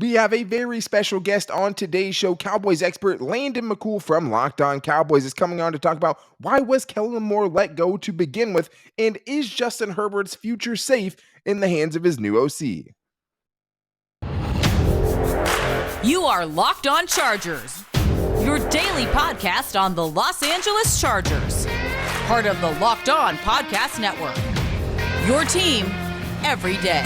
We have a very special guest on today's show. Cowboys expert Landon McCool from Locked On Cowboys is coming on to talk about why was Kellen Moore let go to begin with, and is Justin Herbert's future safe in the hands of his new OC? You are Locked On Chargers, your daily podcast on the Los Angeles Chargers, part of the Locked On Podcast Network, your team every day.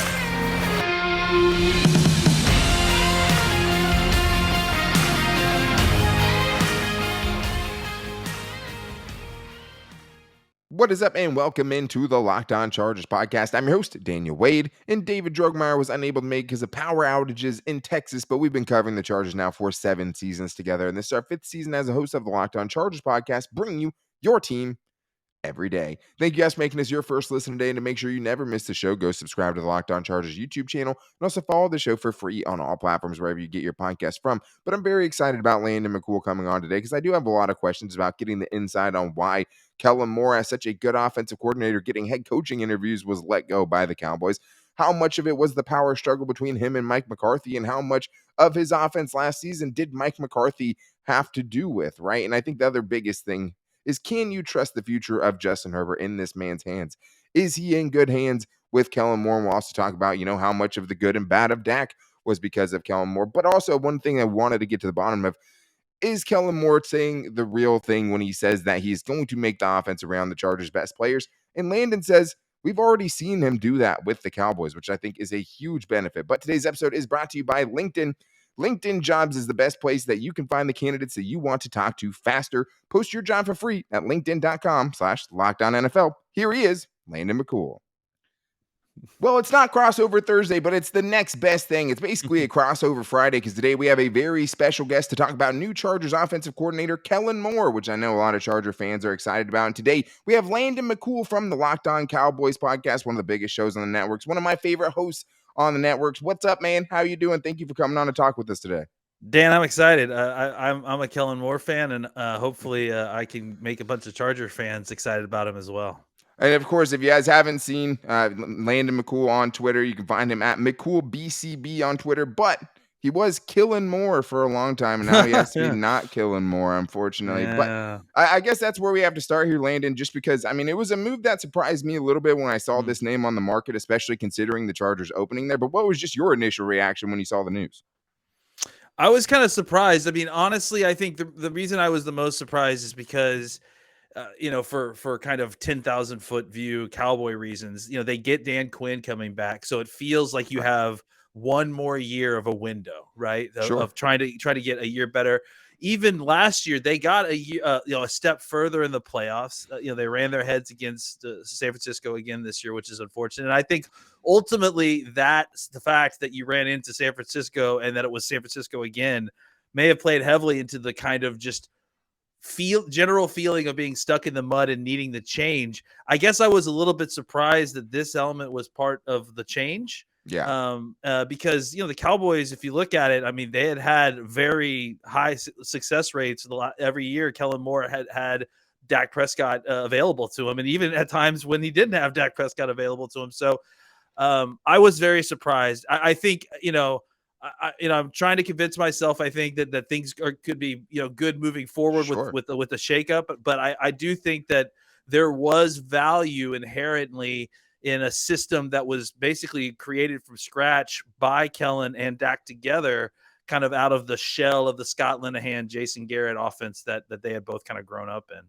What is up, and welcome into the Locked On Chargers podcast. I'm your host, Daniel Wade, and David Drogmeyer was unable to make because of power outages in Texas, but we've been covering the Chargers now for 7 seasons together, and this is our 5th season as a host of the Locked On Chargers podcast, bringing you your team every day. Thank you guys for making this your first listen today, and to make sure you never miss the show, go subscribe to the Locked On Chargers YouTube channel, and also follow the show for free on all platforms wherever you get your podcast from. But I'm very excited about Landon McCool coming on today because I do have a lot of questions about getting the inside on why Kellen Moore, as such a good offensive coordinator, getting head coaching interviews, was let go by the Cowboys. How much of it was the power struggle between him and Mike McCarthy, and how much of his offense last season did Mike McCarthy have to do with, right? And I think the other biggest thing is, can you trust the future of Justin Herbert in this man's hands? Is he in good hands with Kellen Moore? And we'll also talk about, how much of the good and bad of Dak was because of Kellen Moore. But also, one thing I wanted to get to the bottom of, is Kellen Moore saying the real thing when he says that he's going to make the offense around the Chargers' best players? And Landon says, we've already seen him do that with the Cowboys, which I think is a huge benefit. But today's episode is brought to you by LinkedIn. LinkedIn Jobs is the best place that you can find the candidates that you want to talk to faster. Post your job for free at linkedin.com/LockedOnNFL. Here he is, Landon McCool. Well, it's not crossover Thursday, but it's the next best thing. It's basically a crossover Friday because today we have a very special guest to talk about new Chargers offensive coordinator Kellen Moore, which I know a lot of Charger fans are excited about. And today we have Landon McCool from the Locked On Cowboys podcast, one of the biggest shows on the networks, one of my favorite hosts on the networks. What's up, man? How you doing? Thank you for coming on to talk with us today. Dan, I'm excited. I'm a Kellen Moore fan, and hopefully I can make a bunch of Charger fans excited about him as well. And of course, if you guys haven't seen Landon McCool on Twitter, you can find him at McCoolBCB on Twitter. But he was killing Moore for a long time, and now he has to be not killing Moore, unfortunately. Yeah. But I guess that's where we have to start here, Landon, just because, it was a move that surprised me a little bit when I saw this name on the market, especially considering the Chargers opening there. But what was just your initial reaction when you saw the news? I was kind of surprised. Honestly, I think the reason I was the most surprised is because for kind of 10,000-foot view Cowboy reasons, they get Dan Quinn coming back. So it feels like you have one more year of a window, right? Sure. Of trying to get a year better. Even last year, they got a step further in the playoffs. They ran their heads against San Francisco again this year, which is unfortunate. And I think ultimately that's the fact that you ran into San Francisco and that it was San Francisco again may have played heavily into the kind of just general feeling of being stuck in the mud and needing the change. I guess I was a little bit surprised that this element was part of the change. Yeah. Because the Cowboys, if you look at it, they had very high success rates every year. Kellen Moore had Dak Prescott available to him, and even at times when he didn't have Dak Prescott available to him. So I was very surprised. I think I'm trying to convince myself. I think that things could be good moving forward. Sure. with the shakeup, but I do think that there was value inherently in a system that was basically created from scratch by Kellen and Dak together, kind of out of the shell of the Scott Linehan, Jason Garrett offense that they had both kind of grown up in.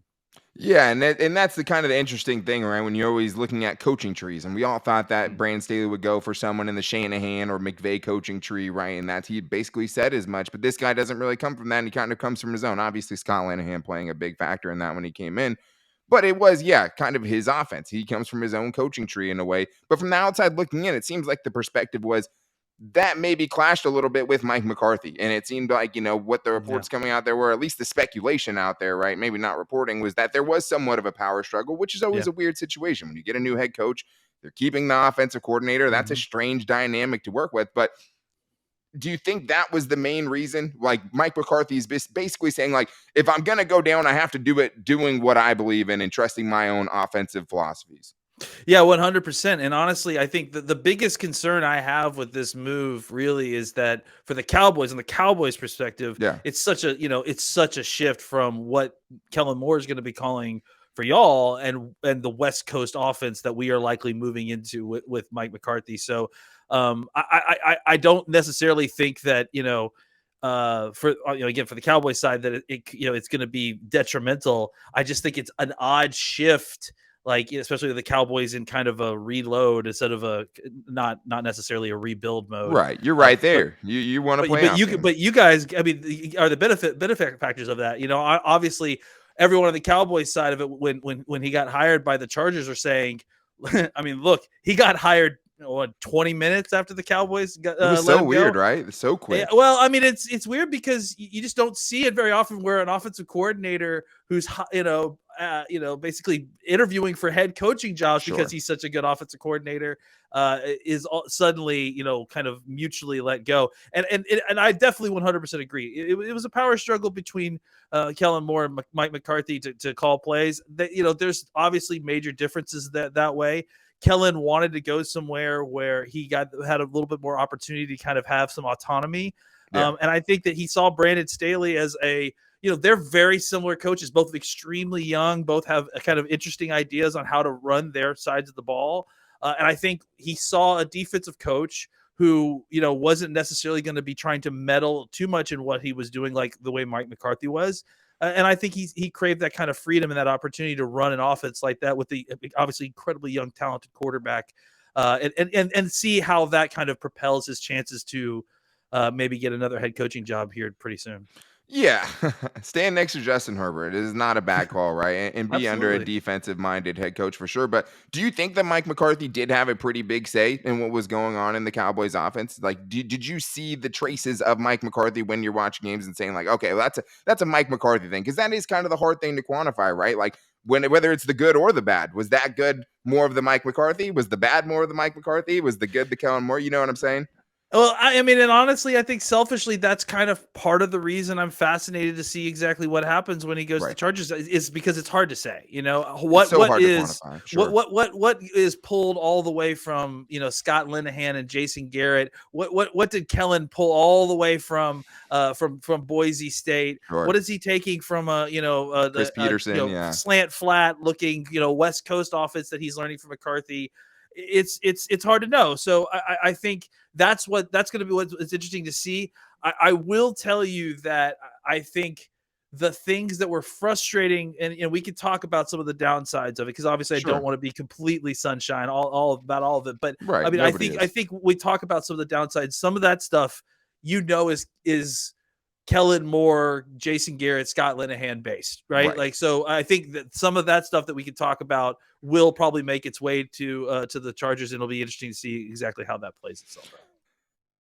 Yeah, and that's the kind of the interesting thing, right? When you're always looking at coaching trees, and we all thought that Brandon Staley would go for someone in the Shanahan or McVay coaching tree, right? And that he basically said as much, but this guy doesn't really come from that, and he kind of comes from his own. Obviously, Scott Linehan playing a big factor in that when he came in, but it was, kind of his offense. He comes from his own coaching tree in a way, but from the outside looking in, it seems like the perspective was that maybe clashed a little bit with Mike McCarthy. And it seemed like, what the reports coming out there were, at least the speculation out there, right? Maybe not reporting, was that there was somewhat of a power struggle, which is always a weird situation. When you get a new head coach, they're keeping the offensive coordinator. That's a strange dynamic to work with. But do you think that was the main reason? Like, Mike McCarthy is basically saying, like, if I'm going to go down, I have to do it doing what I believe in and trusting my own offensive philosophies. Yeah, 100%. And honestly, I think that the biggest concern I have with this move really is that for the Cowboys and the Cowboys perspective, Yeah. it's such a shift from what Kellen Moore is going to be calling for y'all and the West Coast offense that we are likely moving into with Mike McCarthy. So I don't necessarily think that, for again for the Cowboys side that it's going to be detrimental. I just think it's an odd shift, like especially with the Cowboys in kind of a reload instead of a not necessarily a rebuild mode. Right. You're Uh, right but there. You want a but playoff team. you guys, I mean, are the benefit factors of that. Obviously, everyone on the Cowboys side of it when he got hired by the Chargers are saying, I mean, look, he got hired 20 minutes after the Cowboys It was let so him go. weird, right? It's so Yeah, quick. well, I mean, it's weird because you just don't see it very often where an offensive coordinator who's basically interviewing for head coaching jobs because Sure. he's such a good offensive coordinator is suddenly kind of mutually let go. And I definitely 100% agree. It was a power struggle between Kellen Moore and Mike McCarthy to call plays. That there's obviously major differences that way. Kellen wanted to go somewhere where he had a little bit more opportunity to kind of have some autonomy. Yeah. And I think that he saw Brandon Staley as they're very similar coaches, both extremely young, both have a kind of interesting ideas on how to run their sides of the ball. And I think he saw a defensive coach who, wasn't necessarily going to be trying to meddle too much in what he was doing, like the way Mike McCarthy was. And I think he craved that kind of freedom and that opportunity to run an offense like that with the obviously incredibly young, talented quarterback, and see how that kind of propels his chances to maybe get another head coaching job here pretty soon. Yeah, stand next to Justin Herbert is not a bad call, right? And be under a Absolutely. defensive-minded head coach for sure. But do you think that Mike McCarthy did have a pretty big say in what was going on in the Cowboys' offense? Like, did you see the traces of Mike McCarthy when you're watching games and saying like, okay, well, that's a Mike McCarthy thing? Because that is kind of the hard thing to quantify, right? Like whether it's the good or the bad. Was that good more of the Mike McCarthy? Was the bad more of the Mike McCarthy? Was the good the Kellen Moore? You know what I'm saying? Well, I mean, and honestly, I think selfishly, that's kind of part of the reason I'm fascinated to see exactly what happens when he goes to the Right. Chargers is because it's hard to say. It's What so what hard to is quantify. what Sure. what what what is pulled all the way from Scott Linehan and Jason Garrett? What did Kellen pull all the way from Boise State? What Sure. is he taking from Chris Peterson. Yeah. slant flat looking West Coast offense that he's learning from McCarthy? It's hard to know. So I think that's going to be what's interesting to see. I will tell you that I think the things that were frustrating, and we could talk about some of the downsides of it because obviously I don't Sure. want to be completely sunshine all about all of it. But I Right. mean, Nobody I is. think we talk about some of the downsides. Some of that stuff, is Kellen Moore, Jason Garrett, Scott Linehan based, right? Right. Like, so I think that some of that stuff that we could talk about will probably make its way to the Chargers, and it'll be interesting to see exactly how that plays itself out.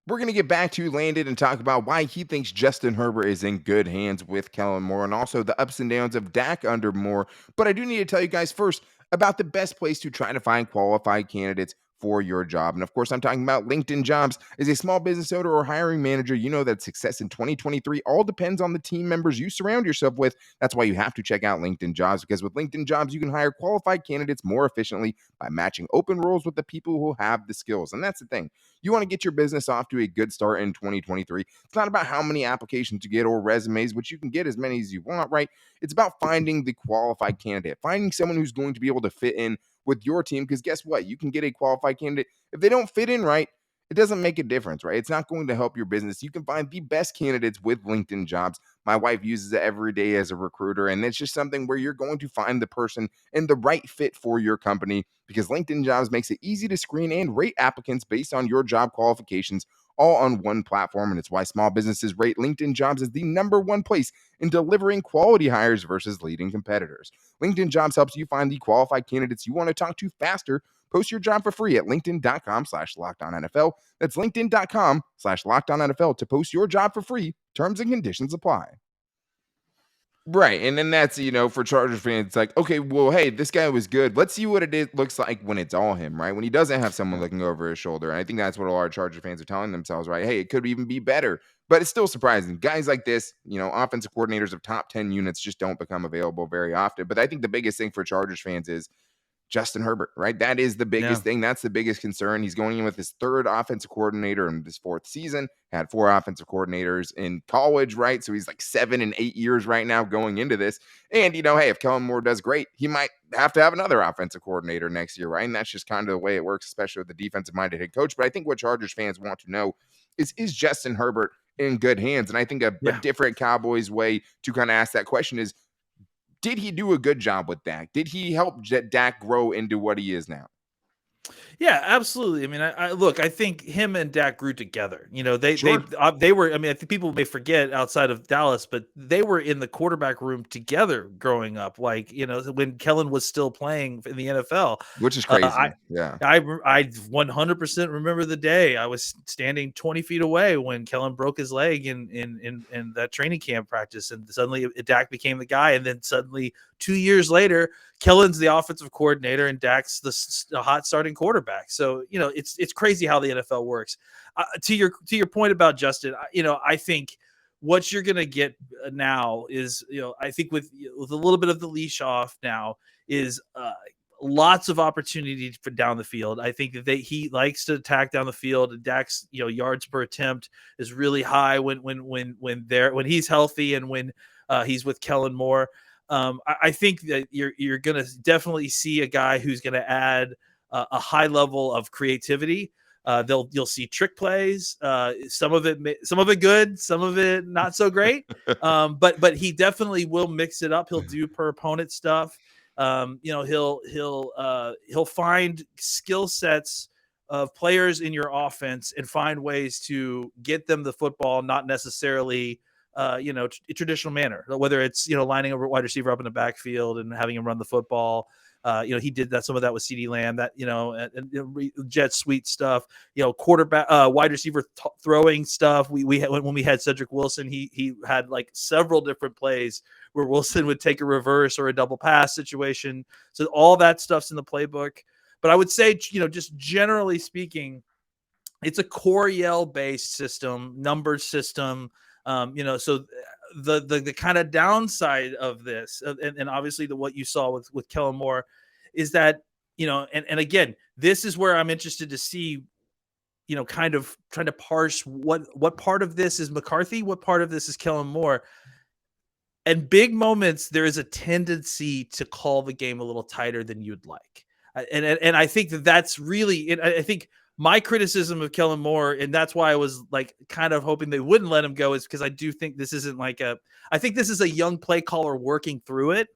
We're going to get back to Landon and talk about why he thinks Justin Herbert is in good hands with Kellen Moore and also the ups and downs of Dak under Moore. But I do need to tell you guys first about the best place to try to find qualified candidates for your job. And of course, I'm talking about LinkedIn Jobs. As a small business owner or hiring manager, you know that success in 2023 all depends on the team members you surround yourself with. That's why you have to check out LinkedIn Jobs, because with LinkedIn Jobs, you can hire qualified candidates more efficiently by matching open roles with the people who have the skills. And that's the thing. You want to get your business off to a good start in 2023. It's not about how many applications you get or resumes, which you can get as many as you want, right? It's about finding the qualified candidate, finding someone who's going to be able to fit in with your team. Because guess what? You can get a qualified candidate. If they don't fit in right, it doesn't make a difference, right? It's not going to help your business. You can find the best candidates with LinkedIn Jobs. My wife uses it every day as a recruiter, and it's just something where you're going to find the person and the right fit for your company, because LinkedIn Jobs makes it easy to screen and rate applicants based on your job qualifications all on one platform. And it's why small businesses rate LinkedIn Jobs as the number one place in delivering quality hires versus leading competitors. LinkedIn Jobs helps you find the qualified candidates you want to talk to faster. Post your job for free at linkedin.com/LockedOnNFL. That's linkedin.com/LockedOnNFL to post your job for free. Terms and conditions apply. Right. And then that's, for Chargers fans, it's like, okay, well, hey, this guy was good. Let's see what looks like when it's all him, right? When he doesn't have someone Yeah. looking over his shoulder. And I think that's what a lot of Charger fans are telling themselves, right? Hey, it could even be better. But it's still surprising. Guys like this, offensive coordinators of top 10 units just don't become available very often. But I think the biggest thing for Chargers fans is Justin Herbert, right? That is the Yeah. biggest thing. That's the biggest concern. He's going in with his third offensive coordinator in this fourth season. Had 4 offensive coordinators in college, right? So he's like 7 and 8 years right now going into this. And, hey, if Kellen Moore does great, he might have to have another offensive coordinator next year, right? And that's just kind of the way it works, especially with the defensive-minded head coach. But I think what Chargers fans want to know is Justin Herbert in good hands? And I think a different Cowboys way to kind of ask that question is, did he do a good job with Dak? Did he help Dak grow into what he is now? Yeah, absolutely. I mean, I think him and Dak grew together. Sure. They were. I mean, I think people may forget outside of Dallas, but they were in the quarterback room together growing up. Like, when Kellen was still playing in the NFL, which is crazy. I 100% remember the day I was standing 20 feet away when Kellen broke his leg in that training camp practice, and suddenly Dak became the guy, and then suddenly 2 years later, Kellen's the offensive coordinator and Dak's the hot starting quarterback. So, it's crazy how the NFL works. To your point about Justin, I think what you're going to get now is, I think with a little bit of the leash off now is lots of opportunity for down the field. I think that he likes to attack down the field, and Dak's yards per attempt is really high when he's healthy and when he's with Kellen Moore. I think that you're going to definitely see a guy who's going to add a high level of creativity. You'll see trick plays, some of it good, some of it not so great. But he definitely will mix it up. He'll do per opponent stuff. He'll find skill sets of players in your offense and find ways to get them the football, not necessarily traditional manner, whether it's, lining a wide receiver up in the backfield and having him run the football. He did some of that with CeeDee Lamb, and jet sweep stuff, quarterback, wide receiver throwing stuff. We had, when we had Cedric Wilson, he had like several different plays where Wilson would take a reverse or a double pass situation. So all that stuff's in the playbook. But I would say, just generally speaking, it's a Coryell based system, numbered system. So the kind of downside of this, and obviously what you saw with Kellen Moore, is that, and again, this is where I'm interested to see, kind of trying to parse what part of this is McCarthy, what part of this is Kellen Moore. And big moments, there is a tendency to call the game a little tighter than you'd like. And I think that's really, I think my criticism of Kellen Moore, and that's why I was like kind of hoping they wouldn't let him go, is because I do think this isn't I think this is a young play caller working through it.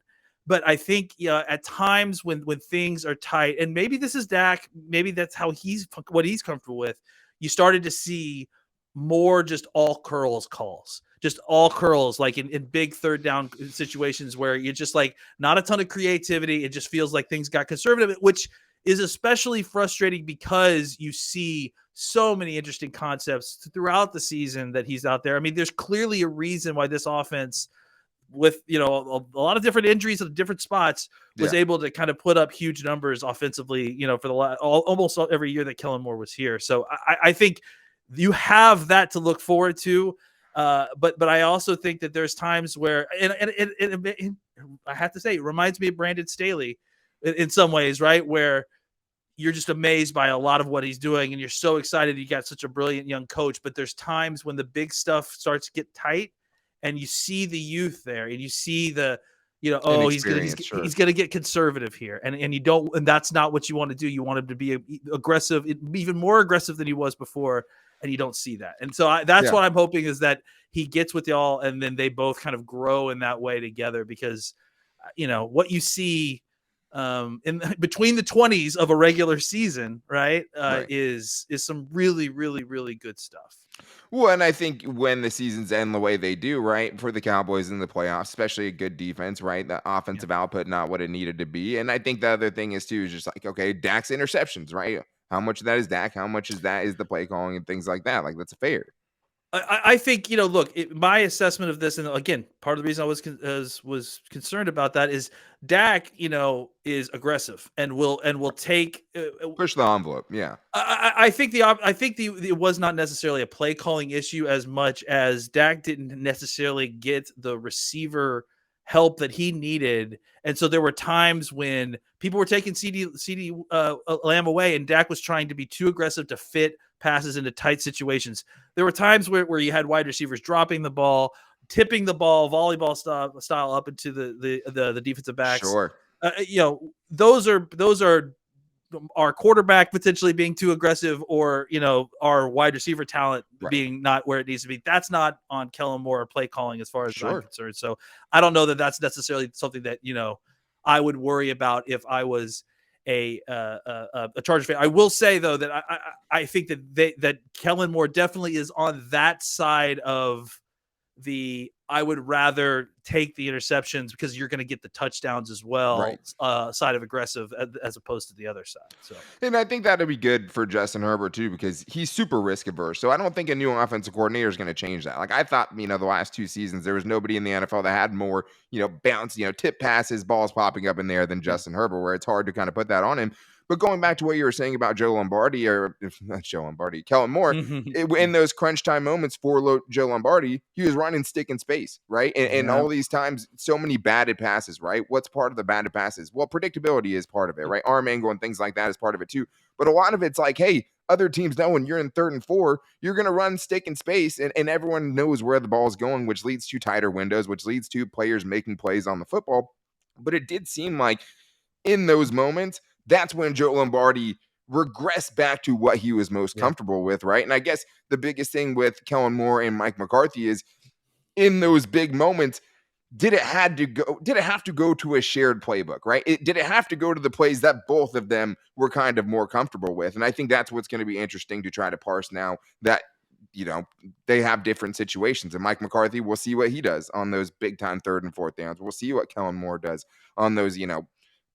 But I think, at times when things are tight, and maybe this is Dak, maybe that's what he's comfortable with, you started to see more just all curls calls. Just all curls, like in big third down situations where you're just like not a ton of creativity. It just feels like things got conservative, which is especially frustrating because you see so many interesting concepts throughout the season that he's out there. I mean, there's clearly a reason why this offense, with a lot of different injuries at different spots, was able to kind of put up huge numbers offensively, for the almost every year that Kellen Moore was here. So I think you have that to look forward to. But I also think that there's times where, and I have to say, it reminds me of Brandon Staley in some ways, right? Where you're just amazed by a lot of what he's doing, and you're so excited you got such a brilliant young coach. But there's times when the big stuff starts to get tight, and you see the youth there, and you see the, he's going to get conservative here, and you don't, and that's not what you want to do. You want him to be aggressive, even more aggressive than he was before. And you don't see that. And so that's what I'm hoping, is that he gets with y'all and then they both kind of grow in that way together, because, what you see in between the 20s of a regular season, right, is some really, really, really good stuff. Well, and I think when the seasons end the way they do, right, for the Cowboys in the playoffs, especially a good defense, right, the offensive output, not what it needed to be. And I think the other thing is, too, is just like, okay, Dak's interceptions, right? How much of that is Dak? How much is that is the play calling and things like that? Like, that's fair. I think, look, my assessment of this, and again, part of the reason I was concerned about that is Dak, is aggressive and will take push the envelope. Yeah, I think it was not necessarily a play calling issue as much as Dak didn't necessarily get the receiver help that he needed. And so there were times when people were taking CD Lamb away, and Dak was trying to be too aggressive to fit passes into tight situations. There were times where you had wide receivers dropping the ball, tipping the ball, volleyball style up into the defensive backs. Sure. Those are our quarterback potentially being too aggressive, or our wide receiver talent being not where it needs to be. That's not on Kellen Moore play calling as far as I'm concerned. So I don't know that that's necessarily something that I would worry about if I was a Chargers fan. I will say though that I think that Kellen Moore definitely is on that side of I would rather take the interceptions because you're going to get the touchdowns as well, side of aggressive as opposed to the other side. So, and I think that'd be good for Justin Herbert too, because he's super risk averse. So I don't think a new offensive coordinator is going to change that. Like I thought, the last 2 seasons, there was nobody in the NFL that had more, bounce, tip passes, balls popping up in there than Justin Herbert, where it's hard to kind of put that on him. But going back to what you were saying about Joe Lombardi, or if not Joe Lombardi, Kellen Moore, in those crunch time moments for Joe Lombardi, he was running stick in space, right? And all these times, so many batted passes, right? What's part of the batted passes? Well, predictability is part of it, right? Arm angle and things like that is part of it too. But a lot of it's like, hey, other teams know when you're in 3rd and 4, you're going to run stick in space, and everyone knows where the ball is going, which leads to tighter windows, which leads to players making plays on the football. But it did seem like in those moments, that's when Joe Lombardi regressed back to what he was most comfortable with, right? And I guess the biggest thing with Kellen Moore and Mike McCarthy is in those big moments, did it have to go to a shared playbook, right? Did it have to go to the plays that both of them were kind of more comfortable with? And I think that's what's going to be interesting to try to parse now that, they have different situations. And Mike McCarthy, we'll see what he does on those big time 3rd and 4th downs. We'll see what Kellen Moore does on those,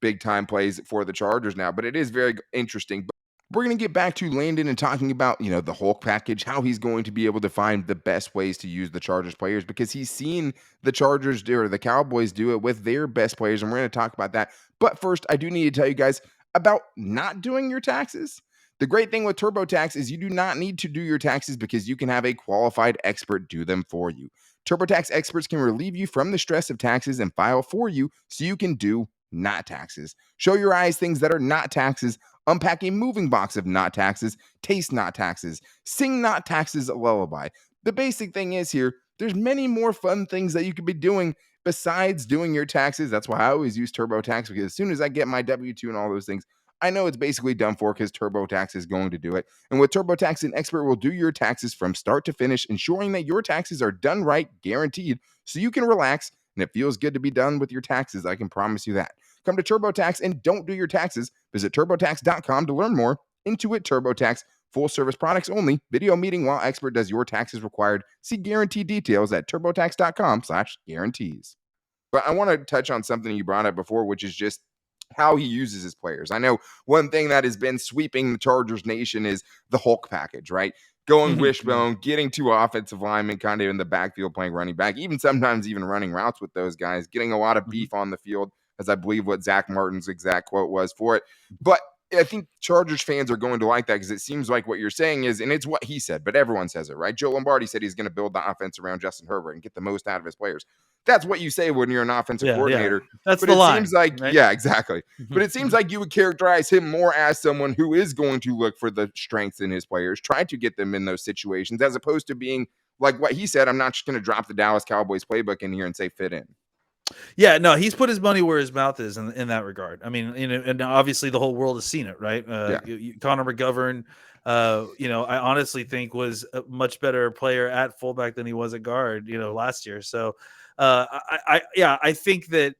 big time plays for the Chargers now. But it is very interesting. But we're going to get back to Landon and talking about, the Hulk package, how he's going to be able to find the best ways to use the Chargers players, because he's seen the Chargers or the Cowboys do it with their best players. And we're going to talk about that. But first, I do need to tell you guys about not doing your taxes. The great thing with TurboTax is you do not need to do your taxes because you can have a qualified expert do them for you. TurboTax experts can relieve you from the stress of taxes and file for you so you can do not taxes. Show your eyes things that are not taxes. Unpack a moving box of not taxes. Taste not taxes. Sing not taxes a lullaby. The basic thing is here, there's many more fun things that you could be doing besides doing your taxes. That's why I always use TurboTax, because as soon as I get my W-2 and all those things, I know it's basically done for because TurboTax is going to do it. And with TurboTax, an expert will do your taxes from start to finish, ensuring that your taxes are done right, guaranteed, so you can relax. And it feels good to be done with your taxes. I can promise you that. Come to TurboTax and don't do your taxes. Visit TurboTax.com to learn more. Intuit TurboTax, full service products only. Video meeting while expert does your taxes required. See guarantee details at TurboTax.com/guarantees. But I want to touch on something you brought up before, which is just how he uses his players. I know one thing that has been sweeping the Chargers nation is the Hulk package, right? Going wishbone, getting 2 offensive linemen kind of in the backfield playing running back, sometimes running routes with those guys, getting a lot of beef on the field, as I believe what Zach Martin's exact quote was for it. But I think Chargers fans are going to like that because it seems like what you're saying is, and it's what he said, but everyone says it, right? Joe Lombardi said he's going to build the offense around Justin Herbert and get the most out of his players. That's what you say when you're an offensive coordinator. Yeah. That's but the it line. Seems like, right? Yeah, exactly. But it seems like you would characterize him more as someone who is going to look for the strengths in his players, try to get them in those situations, as opposed to being like what he said, I'm not just going to drop the Dallas Cowboys playbook in here and say fit in. Yeah, no, he's put his money where his mouth is in that regard. I mean, and obviously the whole world has seen it, right? Connor McGovern, I honestly think was a much better player at fullback than he was at guard, last year. So, I think that,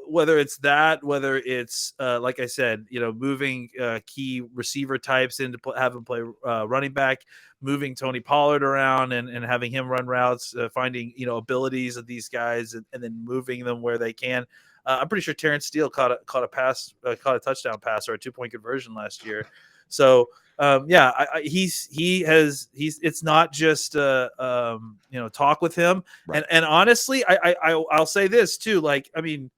whether it's that, whether it's like I said, moving key receiver types into have him play running back, moving Tony Pollard around and having him run routes, finding, abilities of these guys and then moving them where they can. I'm pretty sure Terrence Steele caught a touchdown pass or a 2-point conversion last year. So it's not just talk with him. Right. And honestly, I'll say this too. Like, I mean,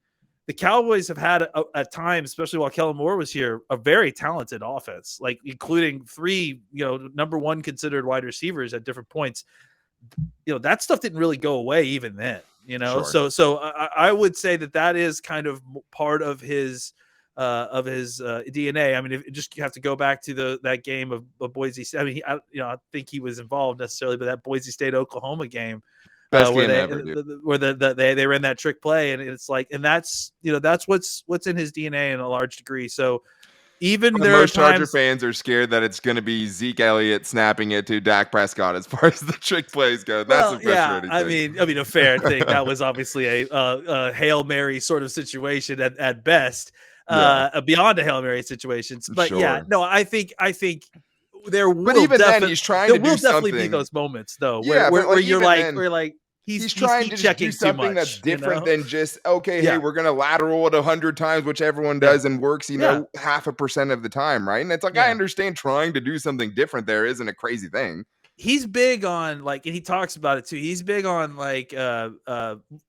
the Cowboys have had at times, especially while Kellen Moore was here, a very talented offense, like including 3, number 1 considered wide receivers at different points. That stuff didn't really go away even then. you know? Sure. So I would say that is kind of part of his DNA. I mean, if just you have to go back to that game of Boise State. I mean, I think he was involved necessarily, but that Boise State Oklahoma game, Best where game ever, dude. where they ran that trick play, and it's like, and that's what's in his DNA in a large degree. So even there are Most Charger times, fans are scared that it's going to be Zeke Elliott snapping it to Dak Prescott as far as the trick plays go. That's a yeah, frustrating thing. I mean, a fair thing. That was obviously a Hail Mary sort of situation at best, Yeah, beyond a Hail Mary situations. But yeah, sure. no, I think there But will even then, he's trying to do definitely be something. those moments though, Yeah, but where like you're even like, then, he's he's trying heat to just do checking too something that's much, you different know? than just, okay, hey, Yeah, we're gonna lateral it 100 times, which everyone yeah, does and works, yeah. 0.5% of the time, right? And it's like, I Yeah. understand trying to do something different there isn't a crazy thing. He's big on, like, and he talks about it too. He's big on, like,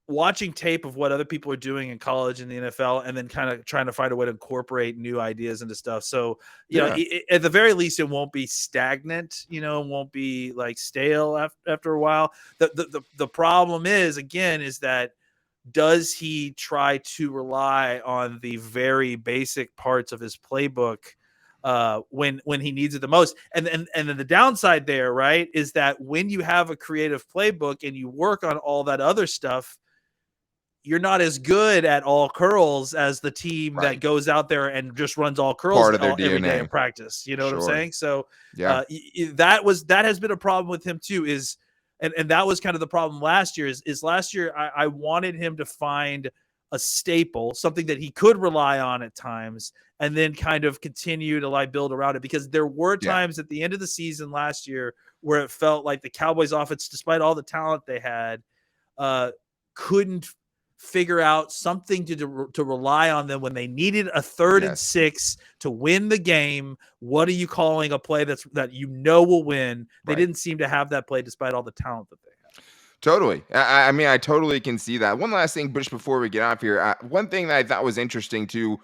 watching tape of what other people are doing in college and the NFL, and then kind of trying to find a way to incorporate new ideas into stuff. So, Yeah, at the very least, it won't be stagnant. It won't be like stale after a while. The problem is that, does he try to rely on the very basic parts of his playbook when he needs it the most? And then the downside there, right, is that when you have a creative playbook and you work on all that other stuff, you're not as good at all curls as the team that right. goes out there and just runs all curls Part of their every day in DNA. practice. You know what I'm Sure. saying? So Yeah. that has been a problem with him too. And that was kind of the problem last year. Is last year I wanted him to find a staple, something that he could rely on at times, and then kind of continue to like build around it. Because there were Yeah. times at the end of the season last year where it felt like the Cowboys offense, despite all the talent they had, couldn't figure out something to rely on them when they needed a 3rd and Yes. 6 to win the game. What are you calling a play that will win? They Right. didn't seem to have that play despite all the talent that they had. Totally. I mean, I totally can see that. One last thing, Bush, before we get off here. One thing that I thought was interesting too,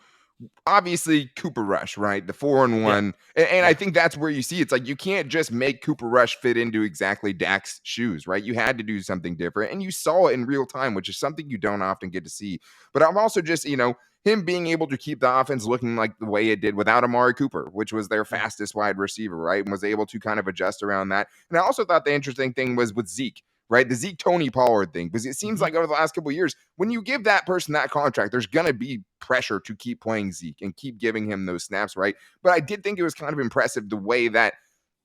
obviously Cooper Rush, right? The 4-1. And I Yeah. think that's where you see it's like you can't just make Cooper Rush fit into exactly Dak's shoes, right? You had to do something different. And you saw it in real time, which is something you don't often get to see. But I'm also just, him being able to keep the offense looking like the way it did without Amari Cooper, which was their Yeah. fastest wide receiver, right? And was able to kind of adjust around that. And I also thought the interesting thing was with Zeke, right? The Zeke Tony Pollard thing, because it seems like over the last couple of years, when you give that person that contract, there's going to be pressure to keep playing Zeke and keep giving him those snaps, right? But I did think it was kind of impressive the way that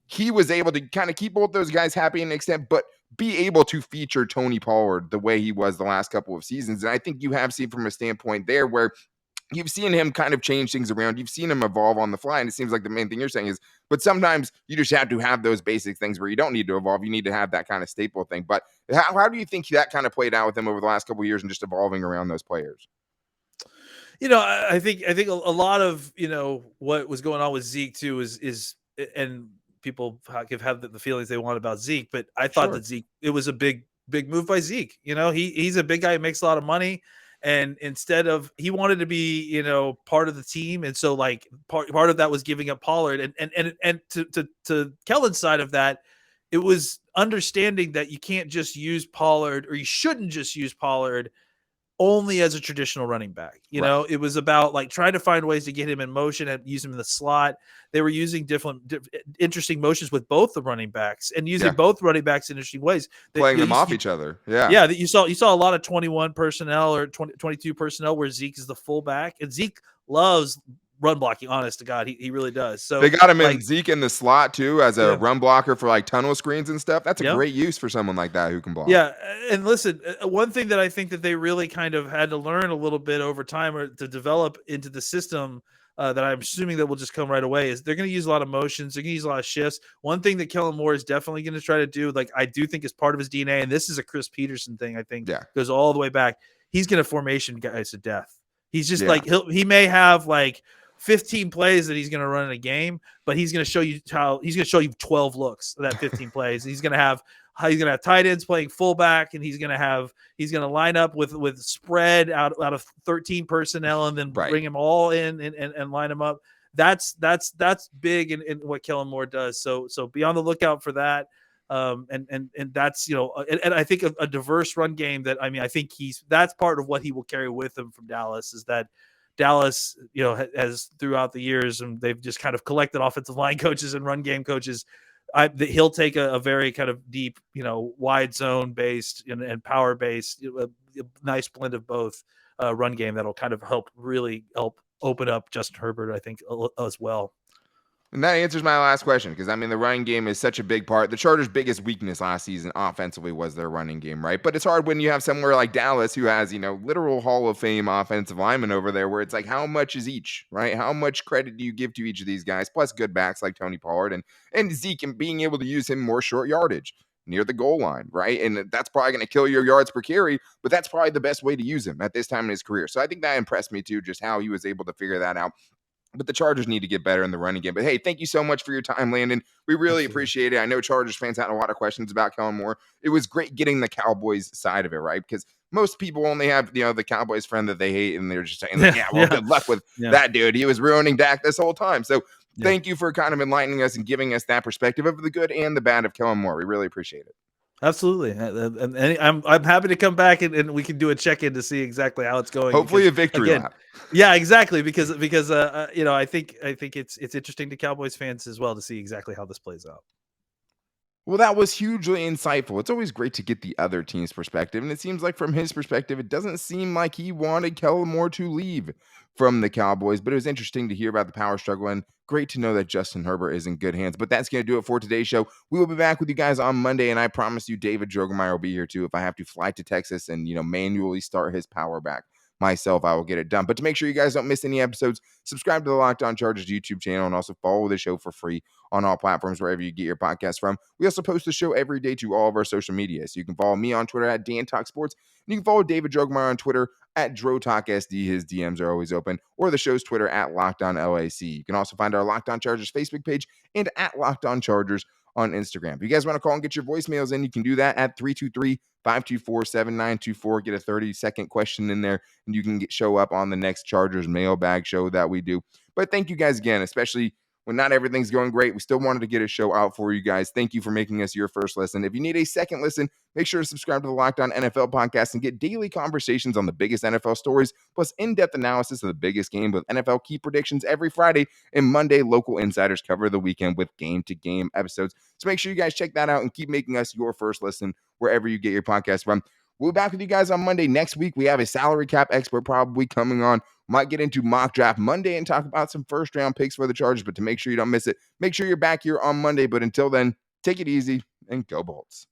he was able to kind of keep both those guys happy in an extent, but be able to feature Tony Pollard the way he was the last couple of seasons. And I think you have seen from a standpoint there where you've seen him kind of change things around. You've seen him evolve on the fly. And it seems like the main thing you're saying is, but sometimes you just have to have those basic things where you don't need to evolve. You need to have that kind of staple thing. But how do you think that kind of played out with him over the last couple of years and just evolving around those players? I think a lot of, what was going on with Zeke too is and people have the feelings they want about Zeke, but I thought Sure. that it was a big move by Zeke. He's a big guy who makes a lot of money. And instead of, he wanted to be, part of the team. And so like part of that was giving up Pollard, and to Kellen's side of that, it was understanding that you can't just use Pollard, or you shouldn't just use Pollard only as a traditional running back. Right. It was about like trying to find ways to get him in motion and use him in the slot. They were using interesting motions with both the running backs, and using Yeah. both running backs in interesting ways. Playing them off each other. Yeah. Yeah, that you saw a lot of 21 personnel or 22 personnel where Zeke is the fullback, and Zeke loves run blocking. Honest to God, he really does. So They got him in like, Zeke in the slot too as a Yeah. run blocker for like tunnel screens and stuff. That's a Yep. great use for someone like that who can block. Yeah, and listen, one thing that I think that they really kind of had to learn a little bit over time, or to develop into the system, that I'm assuming that will just come right away, is they're going to use a lot of motions. They're going to use a lot of shifts. One thing that Kellen Moore is definitely going to try to do, like I do think is part of his DNA, and this is a Chris Peterson thing, I think, Yeah. goes all the way back. He's going to formation guys to death. He's just Yeah. like, he may have like 15 plays that he's going to run in a game, but he's going to show you 12 looks of that 15 plays. He's going to have tight ends playing fullback, and he's going to line up with spread out of 13 personnel, and then Right. bring them all in and line them up. That's big in what Kellen Moore does. So be on the lookout for that. And that's, and I think a diverse run game that, I think that's part of what he will carry with him from Dallas, is that Dallas, has throughout the years, and they've just kind of collected offensive line coaches and run game coaches. He'll take a very kind of deep, wide zone based and power based, a nice blend of both run game that'll kind of really help open up Justin Herbert, I think, as well. And that answers my last question, because the running game is such a big part. The Chargers' biggest weakness last season offensively was their running game, right? But it's hard when you have somewhere like Dallas who has, literal Hall of Fame offensive linemen over there, where it's like, how much is each, right? How much credit do you give to each of these guys? Plus good backs like Tony Pollard and Zeke, and being able to use him more short yardage near the goal line, right? And that's probably going to kill your yards per carry, but that's probably the best way to use him at this time in his career. So I think that impressed me too, just how he was able to figure that out. But the Chargers need to get better in the running game. But hey, thank you so much for your time, Landon. We really appreciate it. I know Chargers fans had a lot of questions about Kellen Moore. It was great getting the Cowboys side of it, right? Because most people only have, the Cowboys friend that they hate, and they're just saying, good luck with that dude. He was ruining Dak this whole time. So thank you for kind of enlightening us and giving us that perspective of the good and the bad of Kellen Moore. We really appreciate it. Absolutely. And I'm happy to come back and we can do a check-in to see exactly how it's going. Hopefully a victory lap. Yeah, exactly. Because I think it's interesting to Cowboys fans as well to see exactly how this plays out. Well, that was hugely insightful. It's always great to get the other team's perspective. And it seems like from his perspective, it doesn't seem like he wanted Kellen Moore to leave from the Cowboys. But it was interesting to hear about the power struggle, and great to know that Justin Herbert is in good hands. But that's going to do it for today's show. We will be back with you guys on Monday. And I promise you, David Drogemeyer will be here too. If I have to fly to Texas and, manually start his power back myself, I will get it done. But to make sure you guys don't miss any episodes, subscribe to the Locked On Chargers YouTube channel, and also follow the show for free on all platforms wherever you get your podcast from. We also post the show every day to all of our social media. So you can follow me on Twitter at DanTalkSports, and you can follow David Drogemeyer on Twitter at DroTalkSD. His DMs are always open, or the show's Twitter at LockedOnLAC. You can also find our Locked On Chargers Facebook page and at Locked On Chargers on Instagram. If you guys want to call and get your voicemails in, you can do that at 323-524-7924. Get a 30-second question in there, and you can show up on the next Chargers mailbag show that we do. But thank you guys again, especially when not everything's going great. We still wanted to get a show out for you guys. Thank you for making us your first listen. If you need a second listen, make sure to subscribe to the Locked On NFL podcast and get daily conversations on the biggest NFL stories, plus in-depth analysis of the biggest game with NFL key predictions every Friday, and Monday, local insiders cover the weekend with game-to-game episodes. So make sure you guys check that out and keep making us your first listen wherever you get your podcast from. We'll be back with you guys on Monday. Next week, we have a salary cap expert probably coming on. Might get into mock draft Monday and talk about some first-round picks for the Chargers. But to make sure you don't miss it, make sure you're back here on Monday. But until then, take it easy and go Bolts.